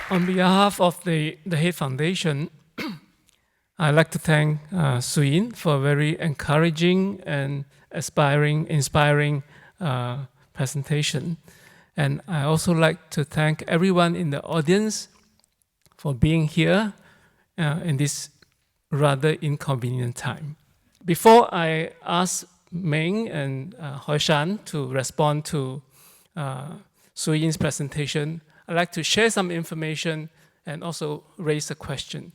On behalf of the Head Foundation, I'd like to thank Sooinn for a very encouraging and inspiring presentation. And I also like to thank everyone in the audience for being here in this rather inconvenient time. Before I ask Ming and Shan to respond to Sooinn's presentation, I'd like to share some information and also raise a question.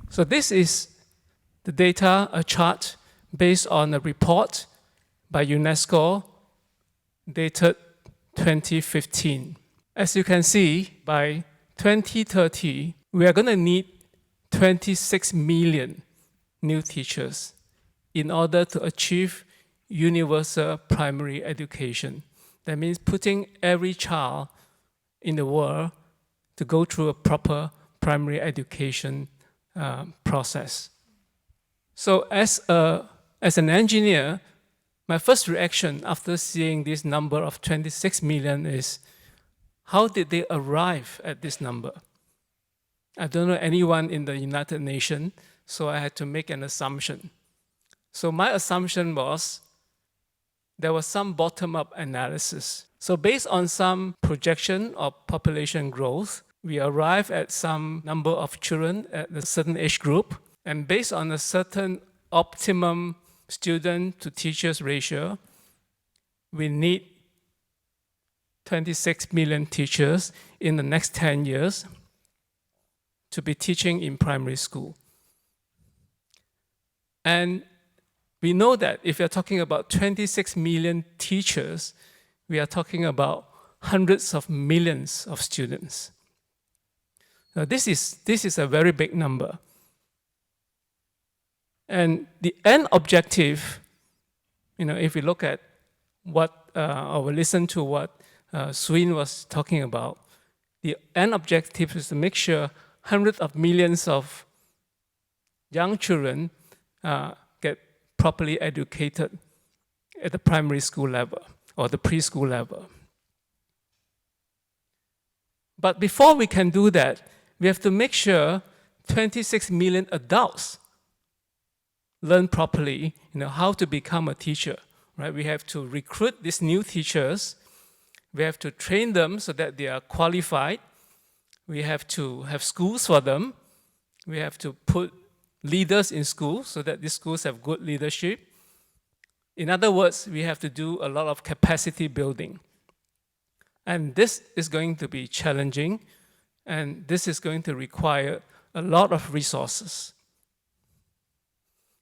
So this is the data, a chart based on a report by UNESCO dated 2015. As you can see, by 2030, we are going to need 26 million new teachers in order to achieve universal primary education. That means putting every child in the world to go through a proper primary education process. So as an engineer, my first reaction after seeing this number of 26 million is, how did they arrive at this number? I don't know anyone in the United Nations, so I had to make an assumption. So my assumption was, there was some bottom-up analysis. So based on some projection of population growth, we arrive at some number of children at a certain age group. And based on a certain optimum student to teachers ratio, we need 26 million teachers in the next 10 years to be teaching in primary school. And we know that if you're talking about 26 million teachers, we are talking about hundreds of millions of students. Now this is a very big number. And the end objective, if we look at what, or we listen to what Sooinn was talking about, the end objective is to make sure hundreds of millions of young children get properly educated at the primary school level or the preschool level. But before we can do that, we have to make sure 26 million adults learn properly, how to become a teacher, right? We have to recruit these new teachers. We have to train them so that they are qualified. We have to have schools for them. We have to put leaders in schools so that these schools have good leadership. In other words, we have to do a lot of capacity building. And this is going to be challenging, and this is going to require a lot of resources.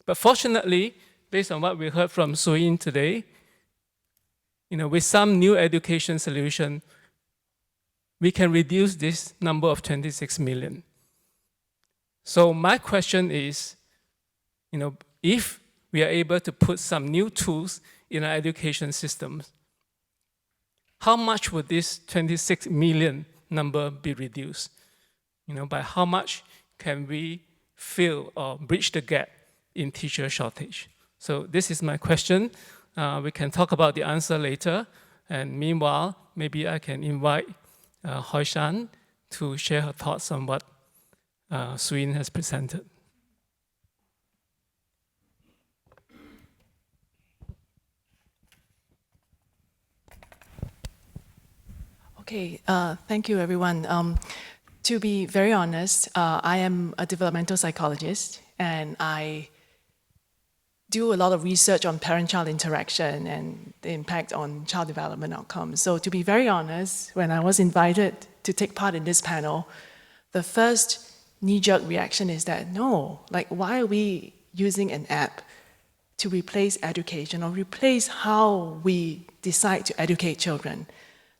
But fortunately, based on what we heard from Sooinn today, with some new education solution, we can reduce this number of 26 million. So my question is, if we are able to put some new tools in our education systems, how much would this 26 million number be reduced? By how much can we fill or bridge the gap in teacher shortage? So this is my question. We can talk about the answer later. And meanwhile, maybe I can invite Shan to share her thoughts on what Sooinn has presented. Okay, thank you, everyone. To be very honest, I am a developmental psychologist, and I do a lot of research on parent-child interaction and the impact on child development outcomes. So to be very honest, when I was invited to take part in this panel, the first knee-jerk reaction is that, no, why are we using an app to replace education or replace how we decide to educate children?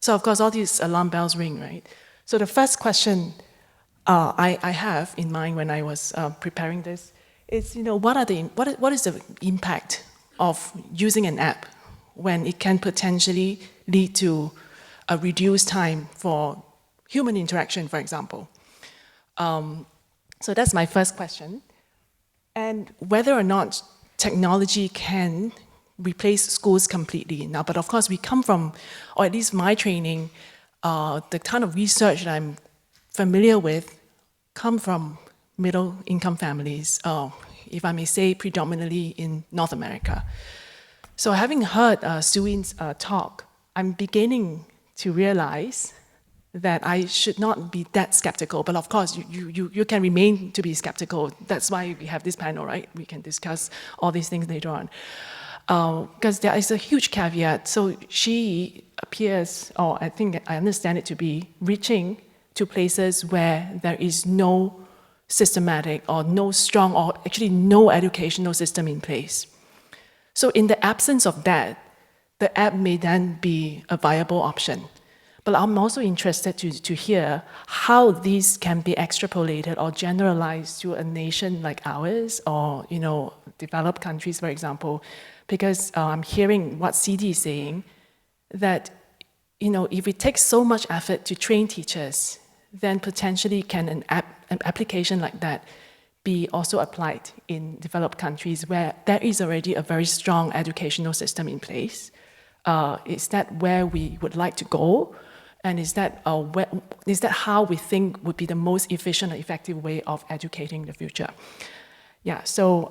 So of course, all these alarm bells ring, right? So the first question I have in mind when I was preparing this is, what is the impact of using an app when it can potentially lead to a reduced time for human interaction, for example? So that's my first question. And whether or not technology can replace schools completely. Now, but of course, we come from, or at least my training, the kind of research that I'm familiar with come from middle-income families, if I may say, predominantly in North America. So having heard Sooinn's talk, I'm beginning to realize that I should not be that skeptical, but of course you can remain to be skeptical. That's why we have this panel, right? We can discuss all these things later on. Because there is a huge caveat. So she appears, or I think I understand it to be, reaching to places where there is no systematic or no strong or actually no educational system in place. So in the absence of that, the app may then be a viable option. But I'm also interested to hear how these can be extrapolated or generalized to a nation like ours or, developed countries, for example, because I'm hearing what CD is saying, that, if it takes so much effort to train teachers, then potentially can an application like that be also applied in developed countries where there is already a very strong educational system in place? Is that where we would like to go? And is that how we think would be the most efficient and effective way of educating the future? Yeah, so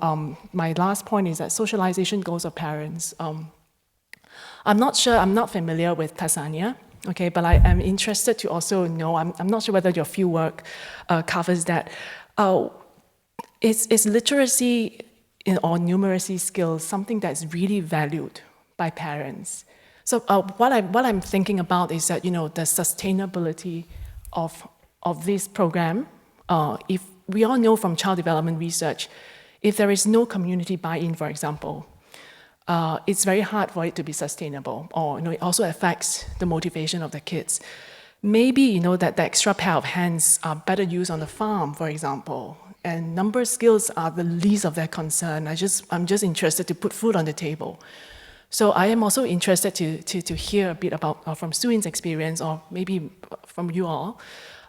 my last point is that socialization goals of parents. I'm not sure, I'm not familiar with Tanzania, okay, but I am interested to also know, I'm not sure whether your fieldwork covers that. Is literacy or numeracy skills something that's really valued by parents? So what I'm thinking about is that, the sustainability of this program. If we all know from child development research, if there is no community buy-in, for example, it's very hard for it to be sustainable, or it also affects the motivation of the kids. Maybe that the extra pair of hands are better used on the farm, for example, and number skills are the least of their concern. I'm just interested to put food on the table. So I am also interested to hear a bit about from Sooinn's experience, or maybe from you all,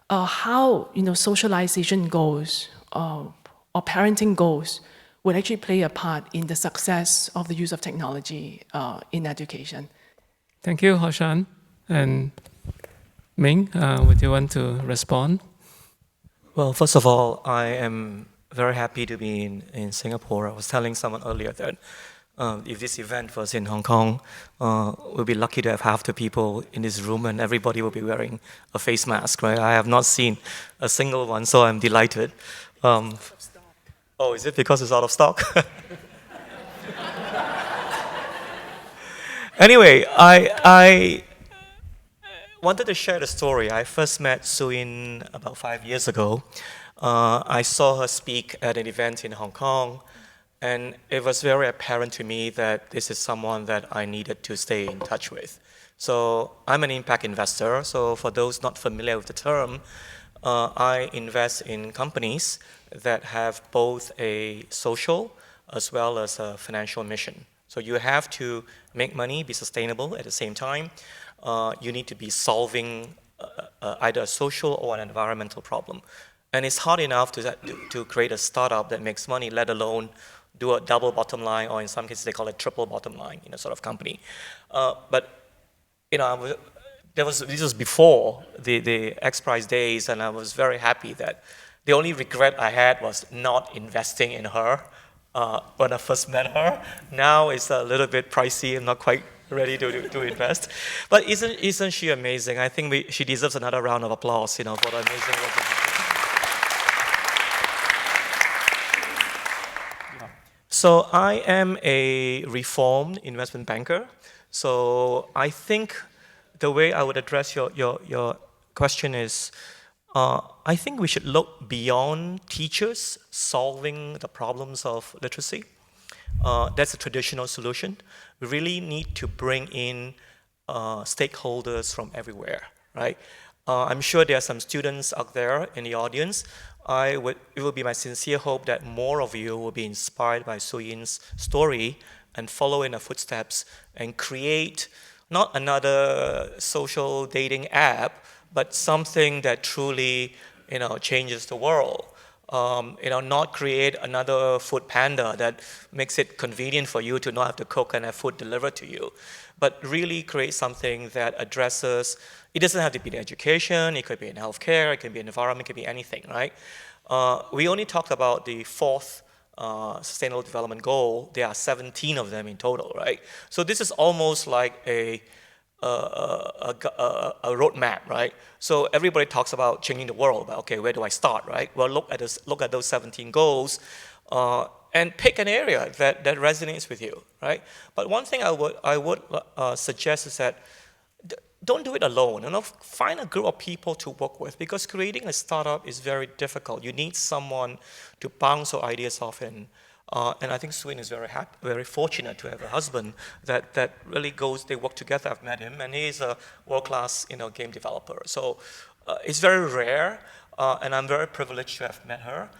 how socialization goals or parenting goals would actually play a part in the success of the use of technology in education. Thank you, Shan. And Ming, would you want to respond? Well, first of all, I am very happy to be in Singapore. I was telling someone earlier that if this event was in Hong Kong, we'll be lucky to have half the people in this room and everybody will be wearing a face mask, right? I have not seen a single one, so I'm delighted. Oh, is it because it's out of stock? Anyway, I wanted to share the story. I first met Sooinn about 5 years ago. I saw her speak at an event in Hong Kong, and it was very apparent to me that this is someone that I needed to stay in touch with. So I'm an impact investor. So for those not familiar with the term, I invest in companies that have both a social as well as a financial mission. So you have to make money, be sustainable at the same time. You need to be solving either a social or an environmental problem. And it's hard enough to create a startup that makes money, let alone do a double bottom line, or in some cases they call it triple bottom line, sort of company. But this was before the XPRIZE days, and I was very happy that the only regret I had was not investing in her when I first met her. Now it's a little bit pricey. I'm not quite ready to invest. But isn't she amazing? I think she deserves another round of applause, for the amazing work that she's doing. So I am a reformed investment banker. So I think the way I would address your question is, I think we should look beyond teachers solving the problems of literacy. That's a traditional solution. We really need to bring in stakeholders from everywhere, right? I'm sure there are some students out there in the audience. It will be my sincere hope that more of you will be inspired by Sooinn's story and follow in her footsteps and create not another social dating app, but something that truly changes the world. Not create another food panda that makes it convenient for you to not have to cook and have food delivered to you, but really create something that addresses, it doesn't have to be in education, it could be in healthcare, it can be in environment, it could be anything, right? We only talked about the fourth Sustainable Development Goal. There are 17 of them in total, right? So this is almost like a roadmap, right? So everybody talks about changing the world, but okay, where do I start, right? Well, look at those 17 goals, and pick an area that resonates with you, right? But one thing I would suggest is that don't do it alone. Find a group of people to work with, because creating a startup is very difficult. You need someone to bounce your ideas off in. And I think Sooinn is very fortunate to have a husband that really they work together. I've met him, and he's a world-class game developer. So it's very rare, and I'm very privileged to have met her.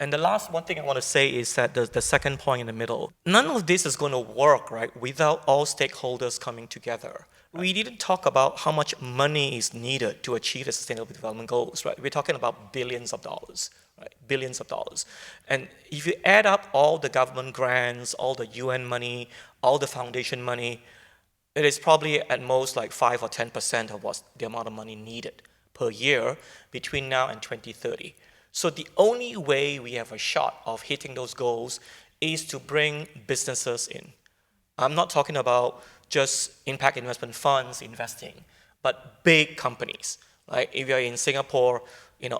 And the last one thing I want to say is that the second point in the middle, none of this is going to work, right, without all stakeholders coming together. We didn't talk about how much money is needed to achieve the Sustainable Development Goals, right? We're talking about billions of dollars, right? Billions of dollars. And if you add up all the government grants, all the UN money, all the foundation money, it is probably at most like 5 or 10% of what's the amount of money needed per year between now and 2030. So the only way we have a shot of hitting those goals is to bring businesses in. I'm not talking about just impact investment funds investing, but big companies. Like if you're in Singapore,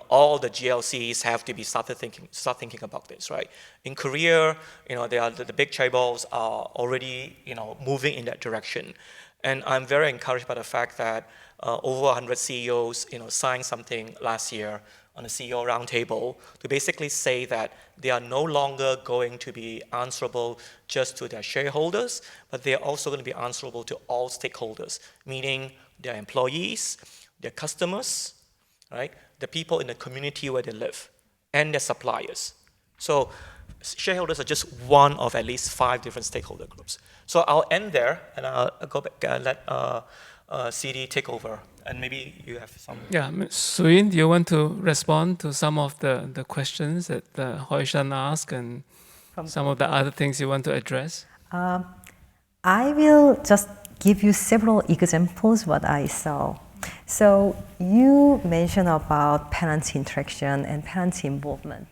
all the GLCs have to be start thinking about this, right? In Korea, the big chaebols are already moving in that direction, and I'm very encouraged by the fact that over 100 CEOs signed something last year on a CEO roundtable to basically say that they are no longer going to be answerable just to their shareholders, but they are also going to be answerable to all stakeholders, meaning their employees, their customers, right? The people in the community where they live, and their suppliers. So shareholders are just one of at least 5 different stakeholder groups. So I'll end there, and I'll go back and let CD take over. And maybe you have some. Yeah, Sooinn, do you want to respond to some of the questions that Hoi Shan asked, and some of the other things you want to address? I will just give you several examples what I saw. So you mentioned about parents' interaction and parents' involvement.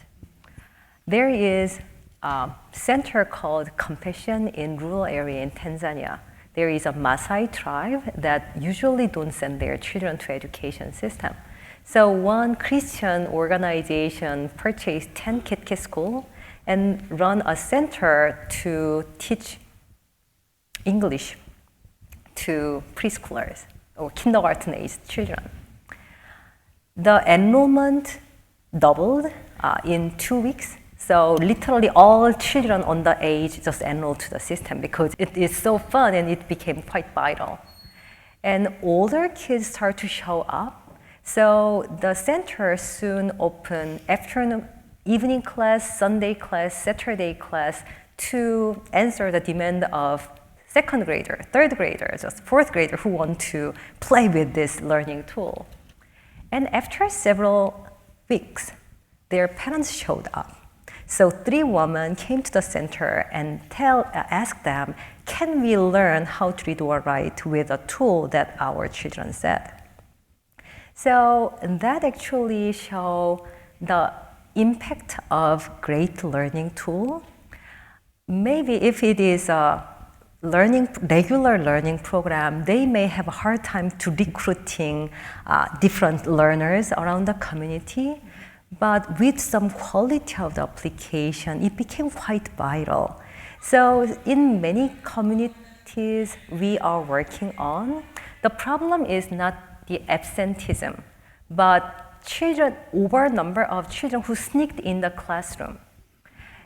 There is a center called Compassion in Rural Area in Tanzania. There is a Maasai tribe that usually don't send their children to education system. So one Christian organization purchased 10 KitKit School and run a center to teach English to preschoolers or kindergarten age children. The enrollment doubled in 2 weeks. So literally all children on the age just enrolled to the system because it is so fun and it became quite vital. And older kids start to show up. So the center soon opened afternoon, evening class, Sunday class, Saturday class to answer the demand of second grader, third grader, just fourth grader who want to play with this learning tool. And after several weeks, their parents showed up. So 3 women came to the center and asked them, can we learn how to read or write with a tool that our children said? So that actually showed the impact of great learning tool. Maybe if it is a regular learning program, they may have a hard time to recruiting different learners around the community. But with some quality of the application, it became quite vital. So in many communities we are working on, the problem is not the absenteeism, but over number of children who sneaked in the classroom.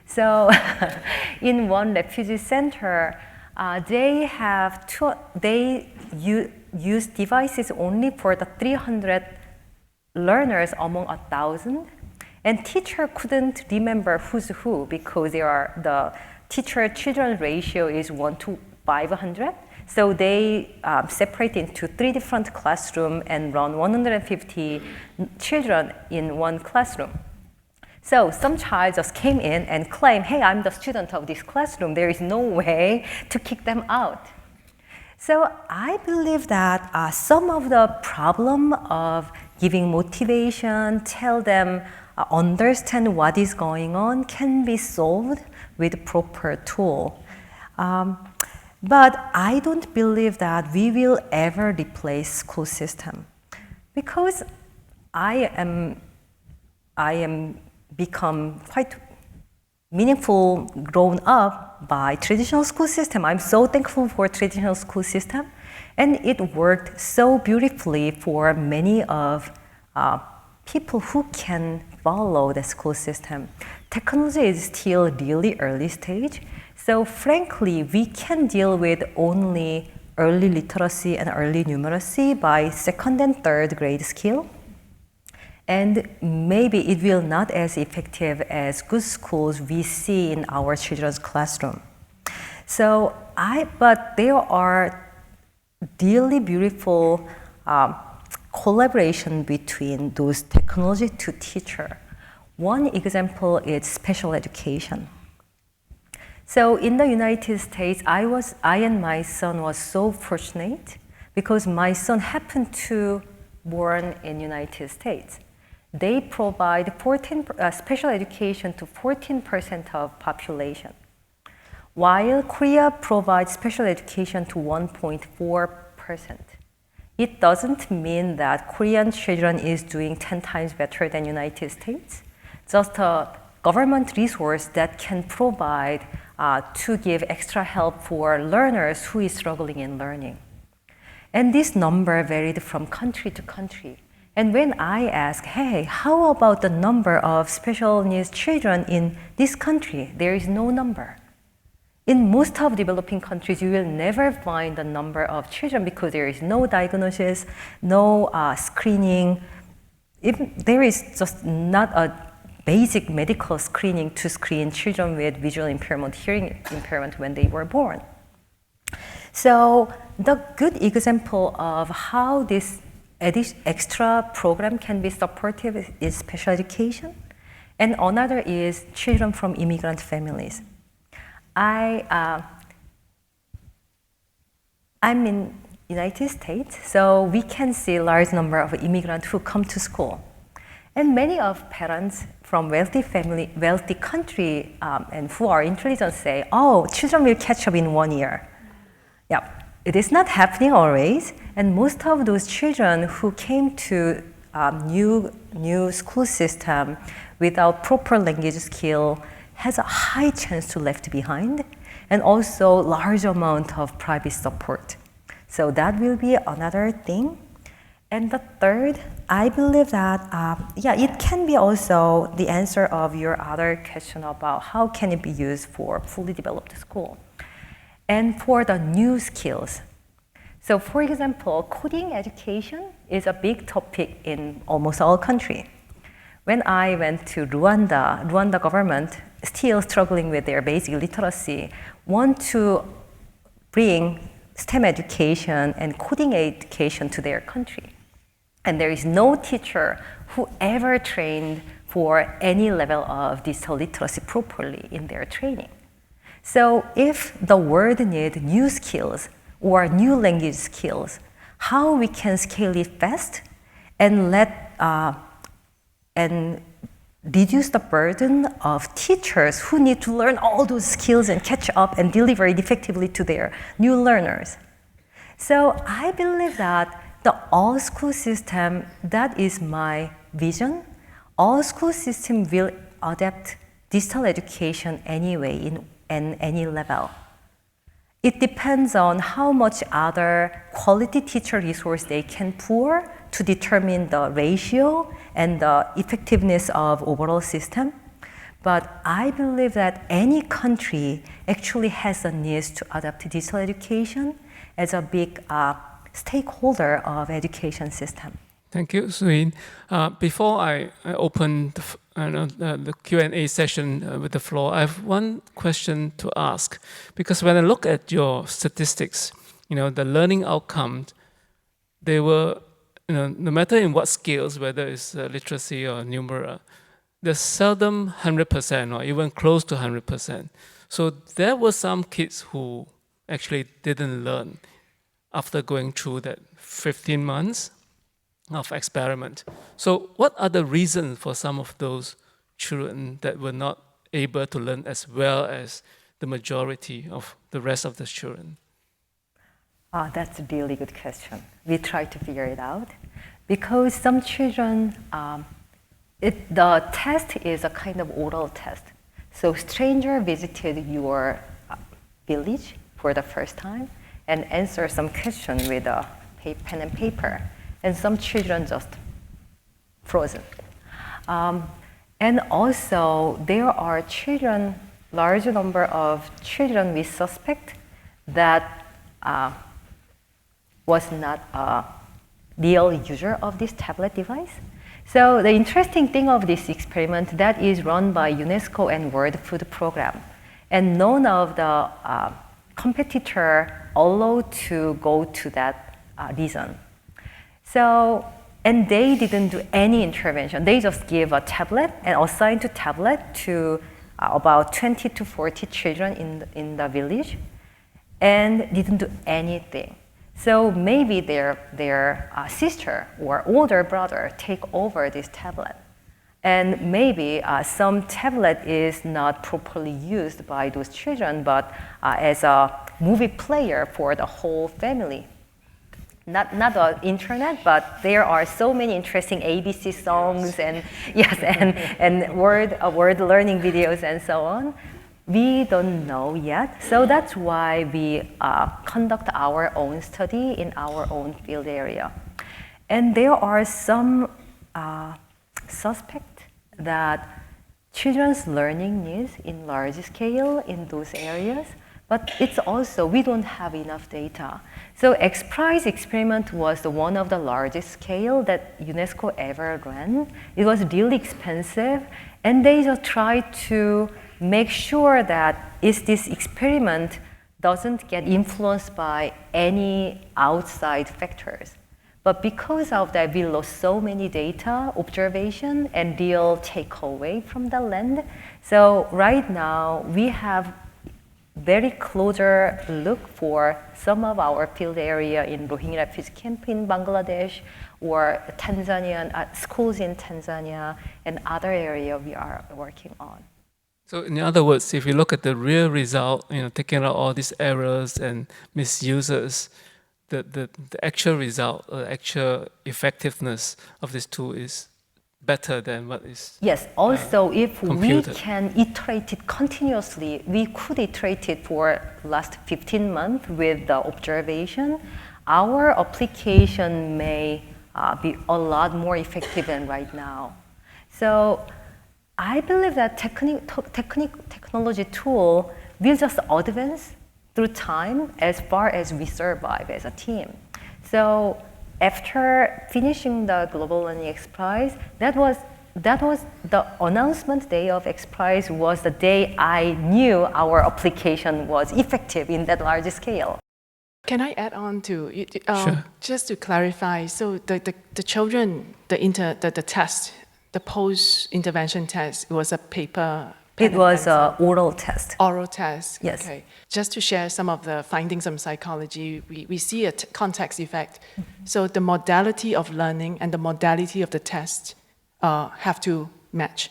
So in one refugee center, they use devices only for the 300 learners among 1,000, and teacher couldn't remember who's who because the teacher-children ratio is 1 to 500. So they separate into 3 different classrooms and run 150 children in one classroom. So some child just came in and claimed, hey, I'm the student of this classroom. There is no way to kick them out. So I believe that some of the problem of giving motivation, tell them, understand what is going on, can be solved with proper tool. But I don't believe that we will ever replace school system, because I am become quite meaningful grown up by traditional school system. I'm so thankful for traditional school system, and it worked so beautifully for many of people who can follow the school system. Technology is still really early stage, so frankly, we can deal with only early literacy and early numeracy by 2nd and 3rd grade skill. And maybe it will not as effective as good schools we see in our children's classroom. But there are really beautiful collaboration between those technology to teacher. One example is special education. So in the United States, I and my son was so fortunate because my son happened to born in United States. They provide special education to 14% of population, while Korea provides special education to 1.4%. It doesn't mean that Korean children is doing 10 times better than United States, just a government resource that can provide to give extra help for learners who is struggling in learning. And this number varied from country to country. And when I ask, hey, how about the number of special needs children in this country? There is no number. In most of developing countries, you will never find the number of children because there is no diagnosis, no screening. There is just not a basic medical screening to screen children with visual impairment, hearing impairment when they were born. So the good example of how this extra program can be supportive is special education, and another is children from immigrant families. I'm in United States, so we can see a large number of immigrants who come to school, and many of parents from wealthy family, wealthy country, and who are intelligent say, "Oh, children will catch up in 1 year." Yeah. It is not happening always, and most of those children who came to new school system without proper language skill has a high chance to left behind, and also large amount of private support. So that will be another thing. And the third, I believe that it can be also the answer of your other question about how can it be used for fully developed school. And for the new skills. So for example, coding education is a big topic in almost all countries. When I went to Rwanda government, still struggling with their basic literacy, want to bring STEM education and coding education to their country. And there is no teacher who ever trained for any level of digital literacy properly in their training. So if the world needs new skills or new language skills, how we can scale it fast and and reduce the burden of teachers who need to learn all those skills and catch up and deliver it effectively to their new learners. So I believe that the all school system, that is my vision. All school system will adapt digital education anyway in any level. It depends on how much other quality teacher resource they can pour to determine the ratio and the effectiveness of overall system. But I believe that any country actually has a need to adapt digital education as a big stakeholder of education system. Thank you, Sooinn. Before I open the Q&A session with the floor, I have one question to ask. Because when I look at your statistics, the learning outcomes, they were, no matter in what scales, whether it's literacy or numera, they're seldom 100% or even close to 100%. So there were some kids who actually didn't learn after going through that 15 months of experiment. So what are the reasons for some of those children that were not able to learn as well as the majority of the rest of the children? That's a really good question. We try to figure it out because some children, the test is a kind of oral test. So stranger visited your village for the first time and answer some question with a pen and paper, and some children just frozen. And also there are children, large number of children we suspect that was not a real user of this tablet device. So the interesting thing of this experiment that is run by UNESCO and World Food Program, and none of the competitor allowed to go to that region. So, and they didn't do any intervention. They just gave a tablet and assigned to tablet to about 20 to 40 children in the village, and didn't do anything. So maybe their sister or older brother take over this tablet. And maybe some tablet is not properly used by those children, but as a movie player for the whole family. Not the internet, but there are so many interesting ABC songs and word learning videos and so on. We don't know yet, so that's why we conduct our own study in our own field area. And there are some suspect that children's learning needs in large scale in those areas, but it's also, we don't have enough data. So XPRIZE experiment was one of the largest scale that UNESCO ever ran. It was really expensive, and they just tried to make sure that this experiment doesn't get influenced by any outside factors. But because of that, we lost so many data, observation, and real takeaway from the land. So right now, we have very closer look for some of our field area in Rohingya refugee camp in Bangladesh, or Tanzanian schools in Tanzania, and other area we are working on. So in other words, if you look at the real result, taking out all these errors and misuses, the actual result, the actual effectiveness of this tool is better than what is Yes, also if computed. we can iterate it continuously, we could iterate it for last 15 months with the observation, our application may be a lot more effective than right now. So I believe that technology tool will just advance through time as far as we survive as a team. So after finishing the Global Learning XPRIZE, that was the announcement day of XPRIZE was the day I knew our application was effective in that large scale. Can I add on to Sure. just to clarify? So the children, the test, the post-intervention test, it was a paper. It was an oral test. Oral test. Yes. Okay. Just to share some of the findings from psychology, we see a context effect. So the modality of learning and the modality of the test have to match.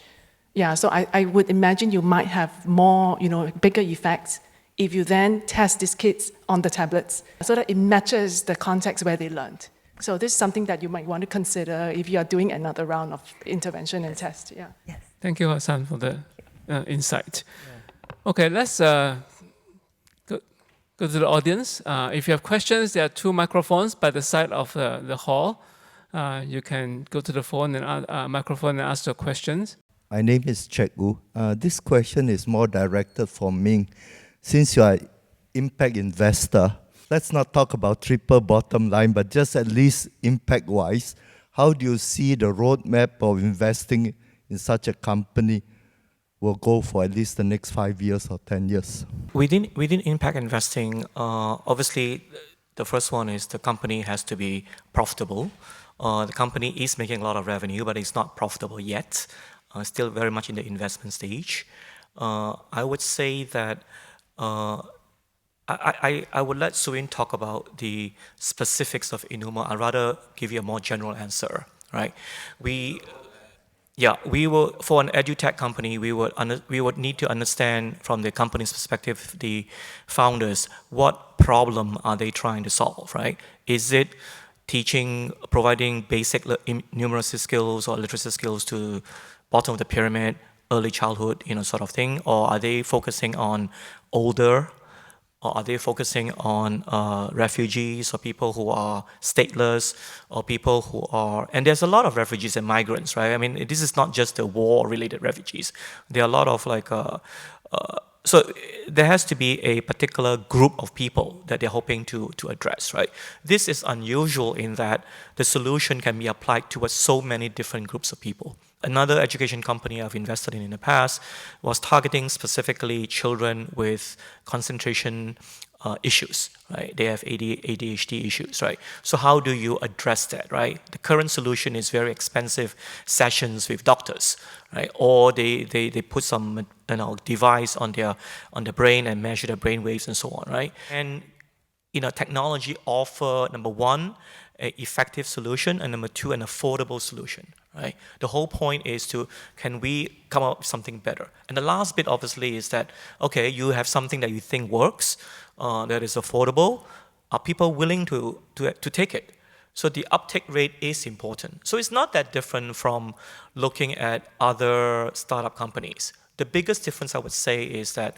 Yeah. So I would imagine you might have more, bigger effects if you then test these kids on the tablets so that it matches the context where they learned. So this is something that you might want to consider if you are doing another round of intervention and test. Yeah. Yes. Thank you, Hassan, for the insight. Yeah. Okay, let's go to the audience. If you have questions, there are 2 microphones by the side of the hall. You can go to the phone and microphone and ask your questions. My name is Cheung. This question is more directed for Ming. Since you are an impact investor, let's not talk about triple bottom line, but just at least impact-wise, how do you see the roadmap of investing in such a company will go for at least the next 5 years or 10 years? Within impact investing, obviously, The first one is the company has to be profitable. The company is making a lot of revenue, but it's not profitable yet. Still very much in the investment stage. I would say that I would let Sooinn talk about the specifics of Enuma. I'd rather give you a more general answer, right? We will, for an edutech company, we would need to understand from the company's perspective, the founders, what problem are they trying to solve, right? Is it providing basic numeracy skills or literacy skills to bottom of the pyramid, early childhood, sort of thing? Or are they focusing on older? Or are they focusing on refugees or people who are stateless or people who are, and there's a lot of refugees and migrants, right? I mean, this is not just the war-related refugees. There are a lot of so there has to be a particular group of people that they're hoping to address, right? This is unusual in that the solution can be applied towards so many different groups of people. Another education company I've invested in the past was targeting specifically children with concentration issues, right? They have ADHD issues, right? So how do you address that, right? The current solution is very expensive sessions with doctors, right? Or they put some device on their brain and measure the brain waves and so on, right? And technology offer, number one, an effective solution, and number two, an affordable solution, right? The whole point is can we come up with something better? And the last bit, obviously, is that, okay, you have something that you think works, that is affordable. Are people willing to take it? So the uptake rate is important. So it's not that different from looking at other startup companies. The biggest difference, I would say, is that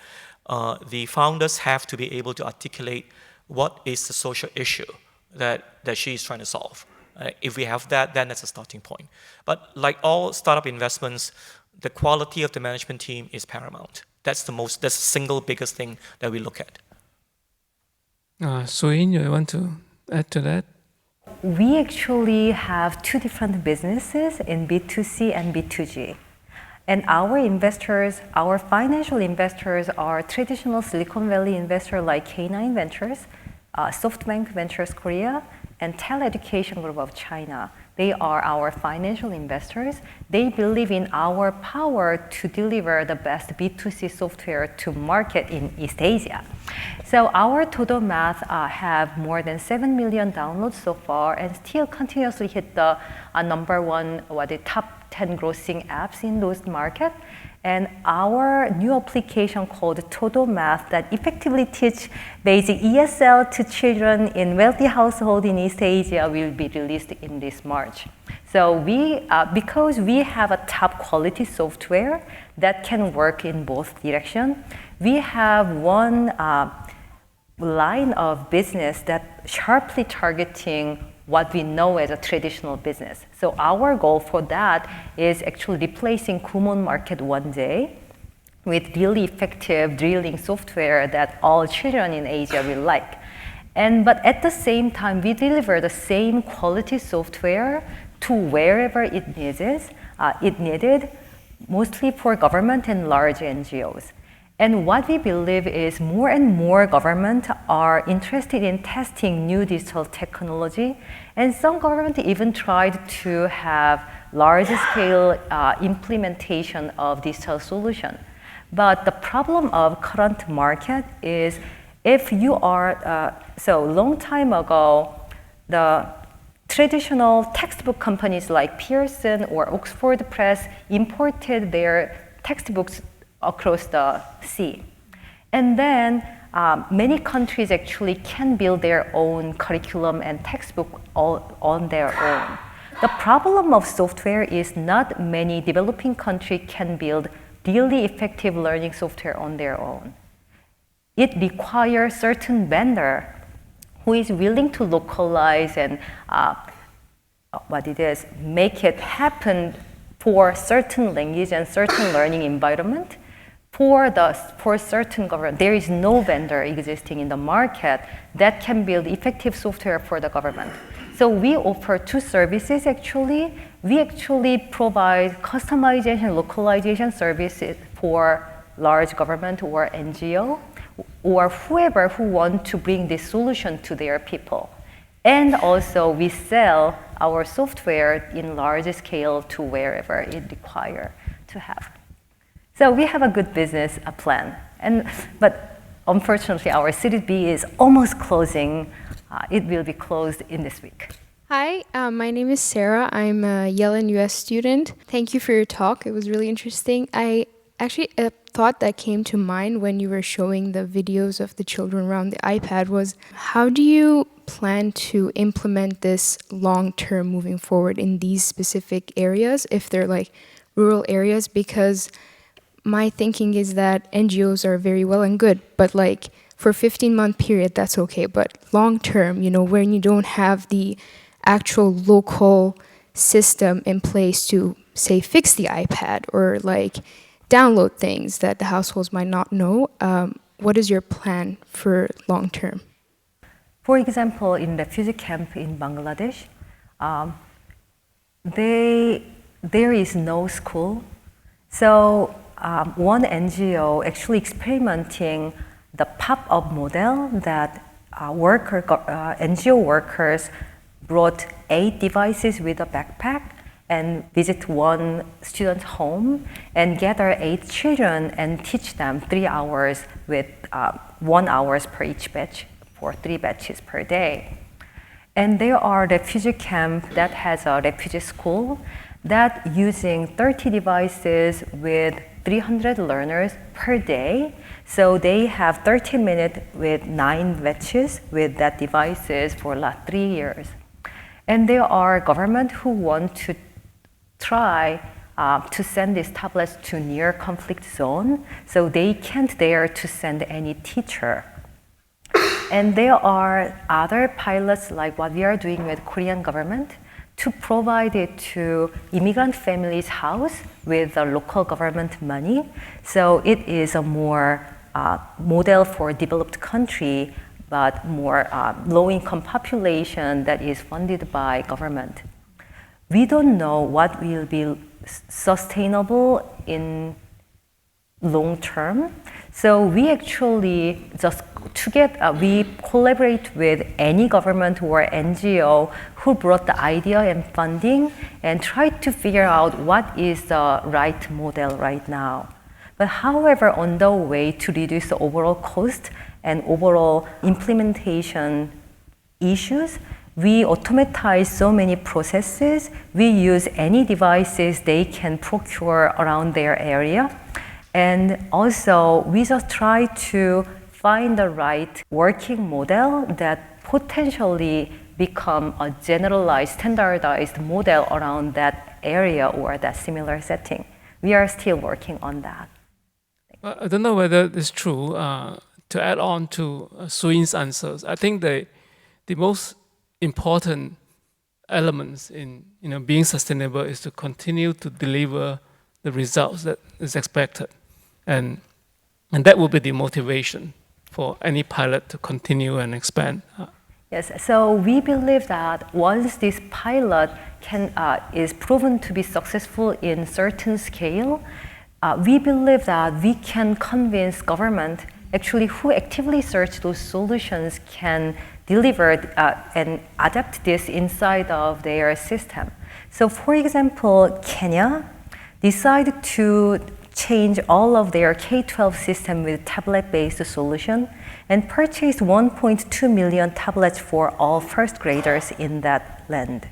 the founders have to be able to articulate what is the social issue that she is trying to solve. If we have that, then that's a starting point. But like all startup investments, the quality of the management team is paramount. That's the single biggest thing that we look at. Sooinn, you want to add to that? We actually have two different businesses in B2C and B2G. And our investors, our financial investors are traditional Silicon Valley investors like K9 Ventures, SoftBank Ventures Korea, and Teleeducation Group of China. They are our financial investors. They believe in our power to deliver the best B2C software to market in East Asia. So our Todo Math have more than 7 million downloads so far and still continuously hit the number one, the top 10 grossing apps in those markets. And our new application called Todo Math that effectively teach basic ESL to children in wealthy households in East Asia will be released in this March. So because we have a top quality software that can work in both directions, we have one line of business that sharply targeting what we know as a traditional business. So our goal for that is actually replacing Kumon market one day with really effective drilling software that all children in Asia will like. But at the same time, we deliver the same quality software to wherever it needed, mostly for government and large NGOs. And what we believe is more and more governments are interested in testing new digital technology, and some governments even tried to have large-scale implementation of digital solution. But the problem of current market is if you are, so long time ago, the traditional textbook companies like Pearson or Oxford Press imported their textbooks across the sea. And then many countries actually can build their own curriculum and textbook all on their own. The problem of software is not many developing countries can build really effective learning software on their own. It requires certain vendor who is willing to localize and make it happen for certain language and certain learning environment. For certain government, there is no vendor existing in the market that can build effective software for the government. So we offer two services actually. We actually provide customization, localization services for large government or NGO, or whoever who want to bring this solution to their people. And also we sell our software in large scale to wherever it requires to have. So we have a good business plan. But unfortunately, our Series B is almost closing. It will be closed in this week. Hi, my name is Sarah. I'm a Yale-NUS student. Thank you for your talk. It was really interesting. Actually, a thought that came to mind when you were showing the videos of the children around the iPad was, how do you plan to implement this long-term moving forward in these specific areas, if they're like rural areas? Because my thinking is that NGOs are very well and good, but like for a 15-month period, that's okay. But long-term, when you don't have the actual local system in place to, say, fix the iPad or like download things that the households might not know, what is your plan for long term? For example, in refugee camp in Bangladesh, there is no school. So one NGO actually experimenting the pop-up model that NGO workers brought 8 devices with a backpack and visit one student's home and gather 8 children and teach them 3 hours with 1 hour per each batch for 3 batches per day. And there are refugee camp that has a refugee school that using 30 devices with 300 learners per day. So they have 30 minutes with 9 batches with that devices for last 3 years. And there are government who want to try to send these tablets to near conflict zone, so they can't dare to send any teacher. And there are other pilots like what we are doing with Korean government to provide it to immigrant families' house with the local government money. So it is a more model for developed country, but more low-income population that is funded by government. We don't know what will be sustainable in long term. So we actually just we collaborate with any government or NGO who brought the idea and funding and try to figure out what is the right model right now. But however, on the way to reduce the overall cost and overall implementation issues, we automatize so many processes. We use any devices they can procure around their area. And also, we just try to find the right working model that potentially become a generalized, standardized model around that area or that similar setting. We are still working on that. I don't know whether it's true. To add on to Sooinn's answers, I think the most important elements in being sustainable is to continue to deliver the results that is expected, and that will be the motivation for any pilot to continue and expand. Yes, so we believe that once this pilot is proven to be successful in certain scale, we believe that we can convince government actually who actively search those solutions can deliver and adapt this inside of their system. So for example, Kenya decided to change all of their K-12 system with tablet-based solution and purchased 1.2 million tablets for all first graders in that land.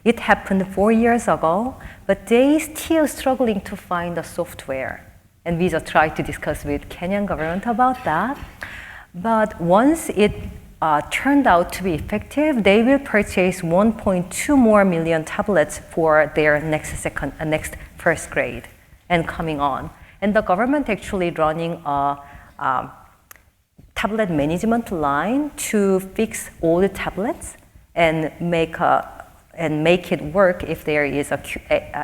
It happened 4 years ago, but they still struggling to find the software. And we just tried to discuss with Kenyan government about that. But once it turned out to be effective, they will purchase 1.2 more million tablets for their next first grade and coming on. And the government actually running a tablet management line to fix all the tablets and make it work if there is a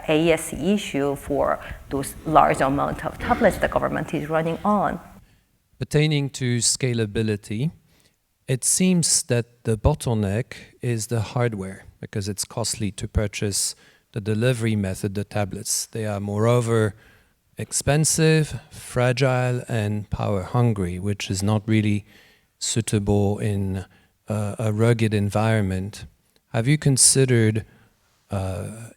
AES issue for those large amount of tablets the government is running on. Pertaining to scalability, it seems that the bottleneck is the hardware, because it's costly to purchase the delivery method, the tablets. They are moreover expensive, fragile, and power hungry, which is not really suitable in a rugged environment. Have you considered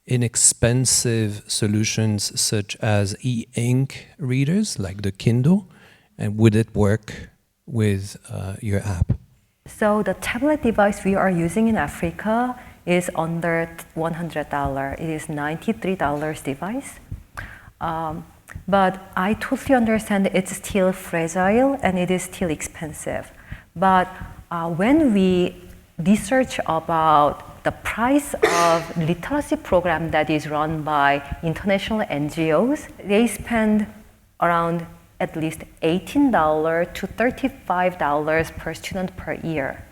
inexpensive solutions such as e-ink readers like the Kindle, and would it work with your app? So the tablet device we are using in Africa is under $100. It is $93 device. But I totally understand it's still fragile and it is still expensive. But when we research about the price of literacy program that is run by international NGOs, they spend around at least $18 to $35 per student per year.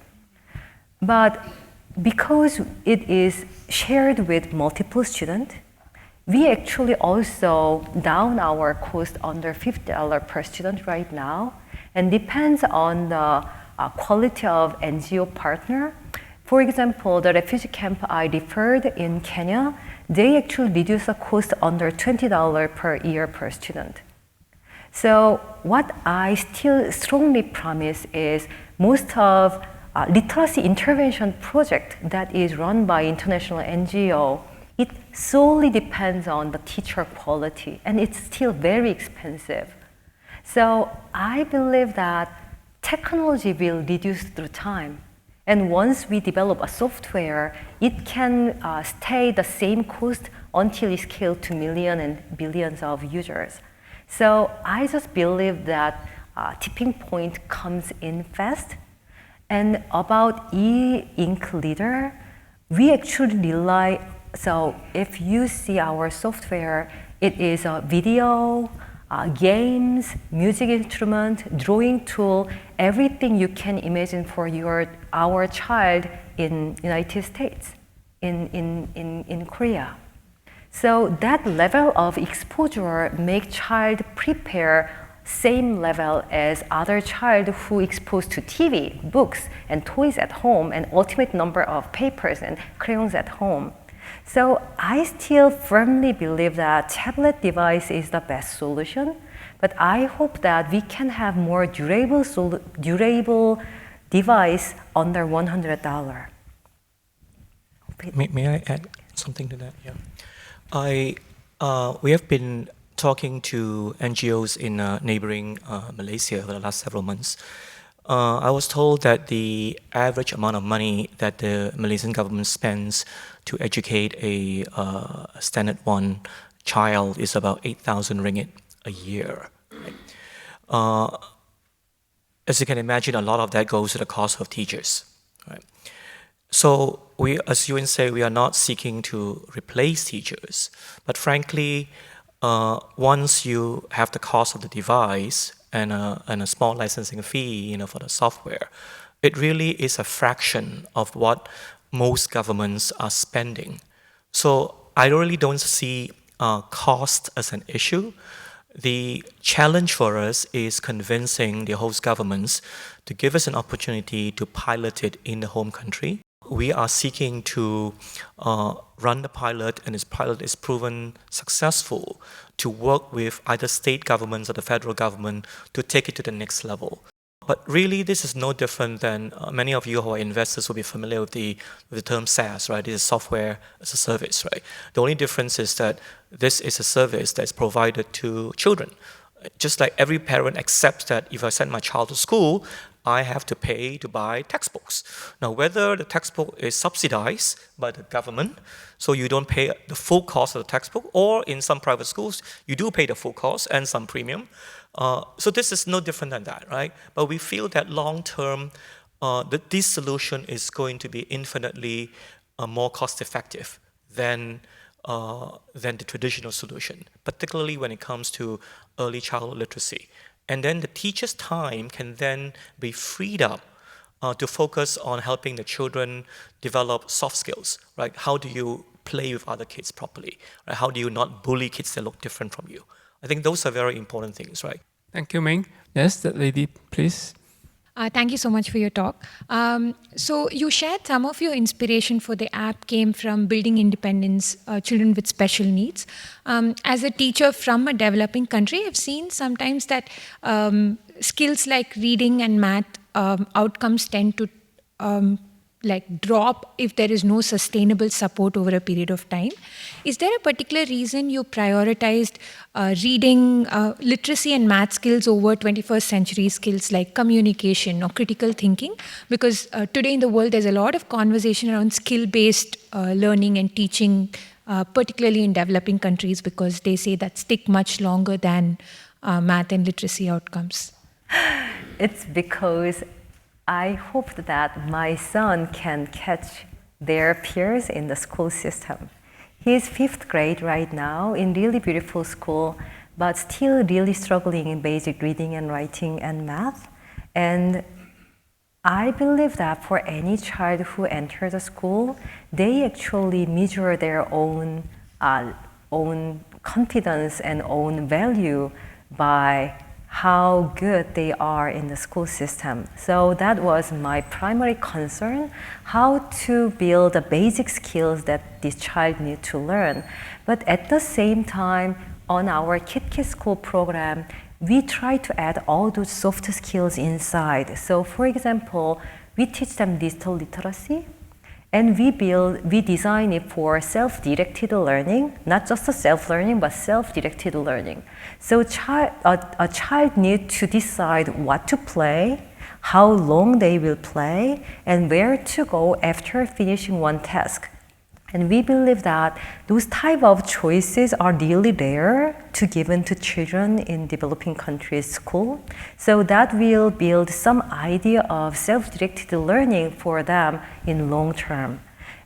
But because it is shared with multiple students, we actually also down our cost under $50 per student right now, and depends on the quality of NGO partner. For example, the refugee camp I referred in Kenya, they actually reduce the cost under $20 per year per student. So what I still strongly promise is most of literacy intervention project that is run by international NGO, it solely depends on the teacher quality, and it's still very expensive. So I believe that technology will reduce through time. And once we develop a software, it can stay the same cost until it scales to millions and billions of users. So I just believe that tipping point comes in fast. And about e-ink reader, we actually rely, so if you see our software, it is a video, games, music instrument, drawing tool, everything you can imagine for our child in United States, in Korea. So that level of exposure make child prepare same level as other child who exposed to TV, books, and toys at home, and ultimate number of papers and crayons at home. So I still firmly believe that tablet device is the best solution, but I hope that we can have more durable device under $100. May I add something to that? Yeah. We have been talking to NGOs in neighboring Malaysia over the last several months. I was told that the average amount of money that the Malaysian government spends to educate a standard 1 child is about 8,000 ringgit a year. Right? As you can imagine, a lot of that goes to the cost of teachers. Right? So we, as Sooinn say, we are not seeking to replace teachers, but frankly, once you have the cost of the device and a small licensing fee, for the software, it really is a fraction of what most governments are spending. So I really don't see cost as an issue. The challenge for us is convincing the host governments to give us an opportunity to pilot it in the home country. We are seeking to run the pilot, and this pilot is proven successful, to work with either state governments or the federal government to take it to the next level. But really, this is no different than many of you who are investors will be familiar with the term SaaS, right? This is software as a service, right? The only difference is that this is a service that's provided to children. Just like every parent accepts that if I send my child to school, I have to pay to buy textbooks. Now, whether the textbook is subsidized by the government, so you don't pay the full cost of the textbook, or in some private schools, you do pay the full cost and some premium. So this is no different than that, right? But we feel that long-term, that this solution is going to be infinitely more cost-effective than the traditional solution, particularly when it comes to early childhood literacy. And then the teacher's time can then be freed up to focus on helping the children develop soft skills, right? How do you play with other kids properly? Right? How do you not bully kids that look different from you? I think those are very important things, right? Thank you, Ming. Yes, that lady, please. Thank you so much for your talk. So you shared some of your inspiration for the app came from building independence, children with special needs. As a teacher from a developing country, I've seen sometimes that skills like reading and math outcomes tend to like drop if there is no sustainable support over a period of time. Is there a particular reason you prioritized reading, literacy and math skills over 21st century skills like communication or critical thinking? Because today in the world there's a lot of conversation around skill-based learning and teaching, particularly in developing countries, because they say that stick much longer than math and literacy outcomes. It's because I hope that my son can catch their peers in the school system. He's 5th grade right now in really beautiful school, but still really struggling in basic reading and writing and math. And I believe that for any child who enters the school, they actually measure their own confidence and own value by how good they are in the school system. So that was my primary concern, how to build the basic skills that this child needs to learn. But at the same time, on our KitKit School program, we try to add all those soft skills inside. So for example, we teach them digital literacy, and we design it for self-directed learning, not just a self-learning, but self-directed learning. So a child needs to decide what to play, how long they will play, and where to go after finishing one task. And we believe that those type of choices are really rare to given to children in developing countries' school. So that will build some idea of self-directed learning for them in long term.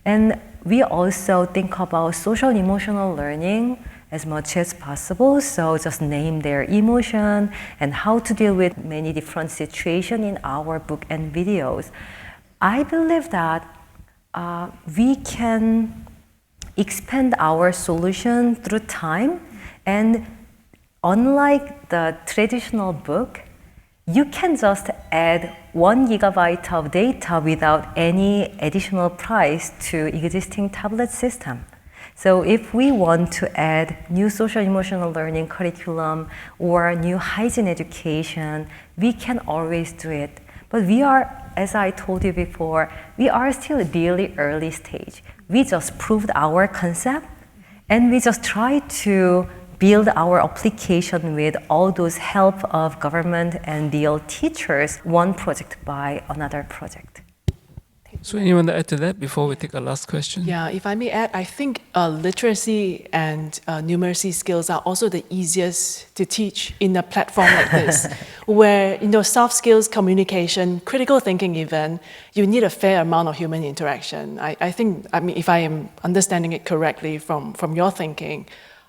And we also think about social emotional learning as much as possible. So just name their emotion and how to deal with many different situations in our book and videos. I believe that we can expand our solution through time, and unlike the traditional book, you can just add 1 gigabyte of data without any additional price to existing tablet system. So if we want to add new social emotional learning curriculum or new hygiene education, we can always do it. But we are, as I told you before, we are still really early stage. We just proved our concept, and we just try to build our application with all those help of government and DL teachers, one project by another project. So anyone to add to that before we take our last question? Yeah, if I may add, I think literacy and numeracy skills are also the easiest to teach in a platform like this, where soft skills, communication, critical thinking even, you need a fair amount of human interaction. I think, if I am understanding it correctly from your thinking,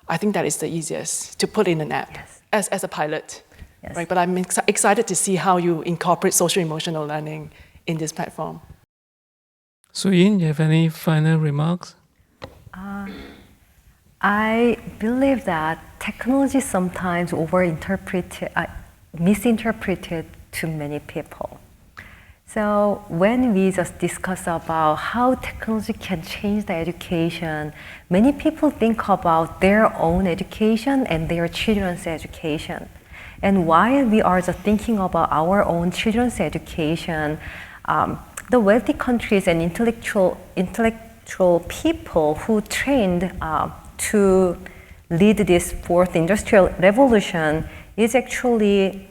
I think that is the easiest to put in an app as a pilot. Yes. Right? But I'm excited to see how you incorporate social emotional learning in this platform. Sooinn, you have any final remarks? I believe that technology sometimes misinterpreted to many people. So when we just discuss about how technology can change the education, many people think about their own education and their children's education. And while we are just thinking about our own children's education, the wealthy countries and intellectual people who trained to lead this fourth industrial revolution is actually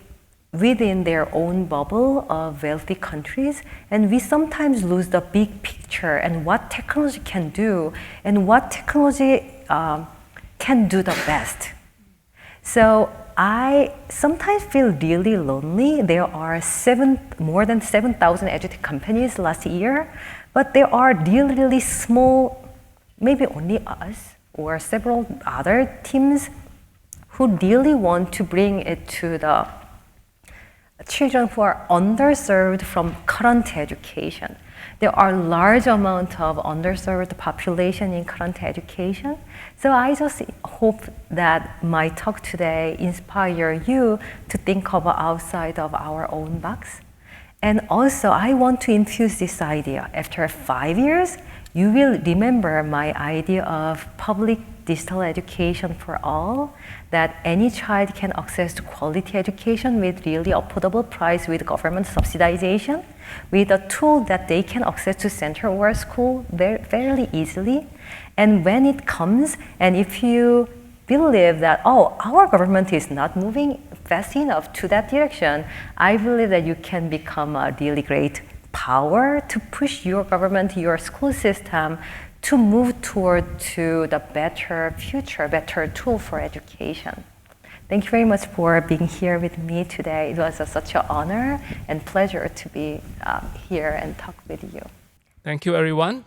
within their own bubble of wealthy countries, and we sometimes lose the big picture and what technology can do and what technology can do the best. So I sometimes feel really lonely. There are more than 7,000 edutech companies last year, but there are really small, maybe only us or several other teams who really want to bring it to the children who are underserved from current education. There are large amount of underserved population in current education. So I just hope that my talk today inspire you to think about outside of our own box And also, I want to infuse this idea. After 5 years, you will remember my idea of public digital education for all, that any child can access to quality education with really affordable price with government subsidization, with a tool that they can access to center or school fairly easily. And when it comes, and if you believe that, oh, our government is not moving fast enough to that direction, I believe that you can become a really great power to push your government, your school system to move toward to the better future, better tool for education. Thank you very much for being here with me today. It was such an honor and pleasure to be here and talk with you. Thank you, everyone.